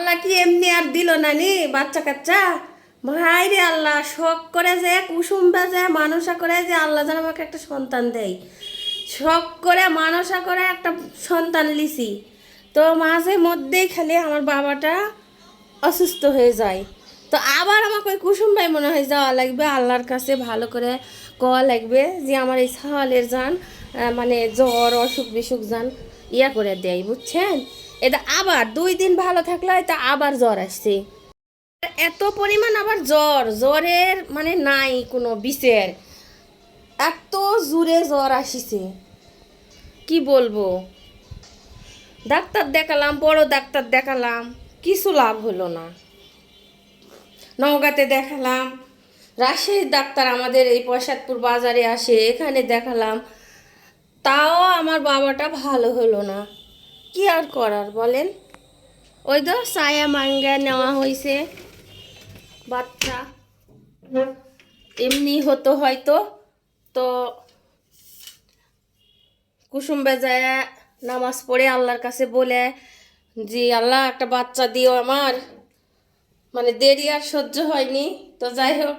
আল্লাহ কি এমনি আর দিল না নি বাচ্চা কাচ্চা? ভাই রে আল্লাহ, শখ করে যে কুসুম বেজে মানসা করে যে আল্লাহ যেন আমাকে একটা সন্তান দেয়। শখ করে মানসা করে একটা সন্তান লিছি, তো মাঝে মধ্যেই খালি আমার বাবাটা অসুস্থ হয়ে যায়। তো আবার আমাকে ওই কুসুম ভাই মনে হয় যাওয়া লাগবে আল্লাহর কাছে, ভালো করে কওয়া লাগবে যে আমার এই ছাওয়ালের যান মানে জ্বর অসুখ বিসুখ যান ইয়া করে দেয়, বুঝছেন? এটা আবার 2 দিন ভালো থাকলে হয়তো আবার জ্বর আসছে। এত পরিমাণ আবার জ্বরের মানে নাই কোনো বিচার, এত জোরে জ্বর আসিছে কি বলবো। ডাক্তার দেখালাম, বড় ডাক্তার দেখালাম, কিছু লাভ হলো না। নওগাঁতে দেখালাম, রাজশাহীর ডাক্তার আমাদের এই পয়সাদপুর বাজারে আসে, এখানে দেখালাম, তাও আমার বাবাটা ভালো হলো না। কি আর করার বলেন? ওই তো ছায়া মাঙ্গা নেওয়া হয়েছে বাচ্চা, এমনি হতো হয়তো। তো কুসুম বেজায় নামাজ পড়ে আল্লাহর কাছে বলে যে আল্লাহ একটা বাচ্চা দিও আমার, মানে দেরি আর সহ্য হয়নি। তো যাই হোক,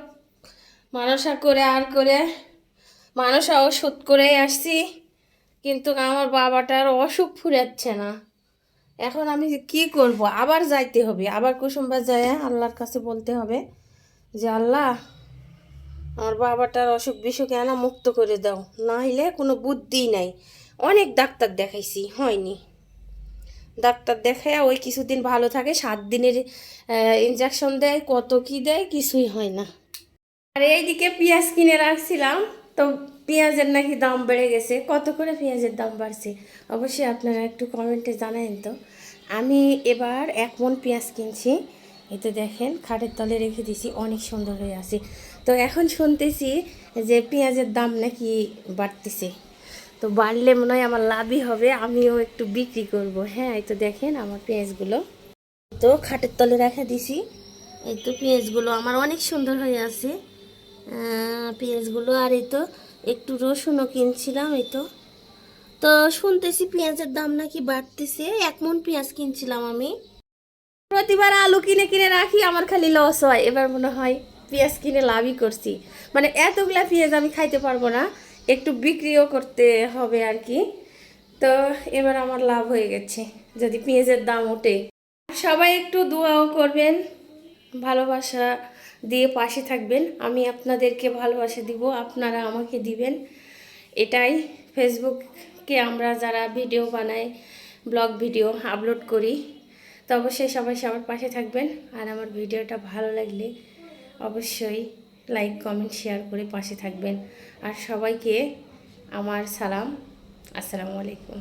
মানসা করে আর করে মানসা ওষুধ করে আসছি, কিন্তু আমার বাবাটার অসুখ ফুরাচ্ছে না। এখন আমি কি করব? আবার যাইতে হবে, আবার কুসুম বাজায় আল্লাহর কাছে বলতে হবে যে আল্লাহ আমার বাবাটার অসুখ বিসুখ এনা মুক্ত করে দাও, না হলে কোনো বুদ্ধি নাই। অনেক ডাক্তার দেখাইছি, হয়নি। ডাক্তার দেখায় ওই কিছুদিন ভালো থাকে, 7 দিনের ইনজেকশন দেয়, কত কি দেয়, কিছুই হয় না। আর এইদিকে পেঁয়াজ কিনে রাখছিলাম, তো পেঁয়াজের নাকি দাম বেড়ে গেছে। কত করে পেঁয়াজের দাম বাড়ছে অবশ্যই আপনারা একটু কমেন্টে জানাবেন। তো আমি এবার 1 মণ পেঁয়াজ কিনছি, এতে দেখেন খাটের তলে রেখে দিছি, অনেক সুন্দর হয়ে আছে। তো এখন শুনতেছি যে পেঁয়াজের দাম নাকি বাড়তেছে, তো বাড়লে মনে হয় আমার লাভই হবে, আমিও একটু বিক্রি করব। হ্যাঁ, এই তো দেখেন আমার পেঁয়াজগুলো তো খাটের তলে রেখে দিছি। এই তো পেঁয়াজগুলো আমার অনেক সুন্দর হয়ে আছে পেঁয়াজগুলো। আর এই তো একটু রসুনও কিনছিলাম। এই তো তো শুনতেছি পেঁয়াজের দাম নাকি বাড়তেছে। 1 মণ পেঁয়াজ কিনছিলাম আমি। প্রতিবার আলু কিনে কিনে রাখি, আমার খালি লস হয়। এবার মনে হয় পেঁয়াজ কিনে লাভই করছি, মানে এতগুলা পেঁয়াজ আমি খাইতে পারবো না, একটু বিক্রিও করতে হবে আর কি। তো এবার আমার লাভ হয়ে গেছে যদি পেঁয়াজের দাম ওঠে। সবাই একটু দোয়াও করবেন, ভালোবাসা দিয়ে পাশে থাকবেন। আমি আপনাদেরকে ভালোবাসা দিব, আপনারা আমাকে দিবেন। এটাই ফেসবুকে আমরা যারা ভিডিও বানাই, ব্লগ ভিডিও আপলোড করি, তো অবশ্যই সবাই সবার পাশে থাকবেন। আর আমার ভিডিওটা ভালো লাগলে অবশ্যই লাইক কমেন্ট শেয়ার করে পাশে থাকবেন। আর সবাইকে আমার সালাম, আসসালামু আলাইকুম।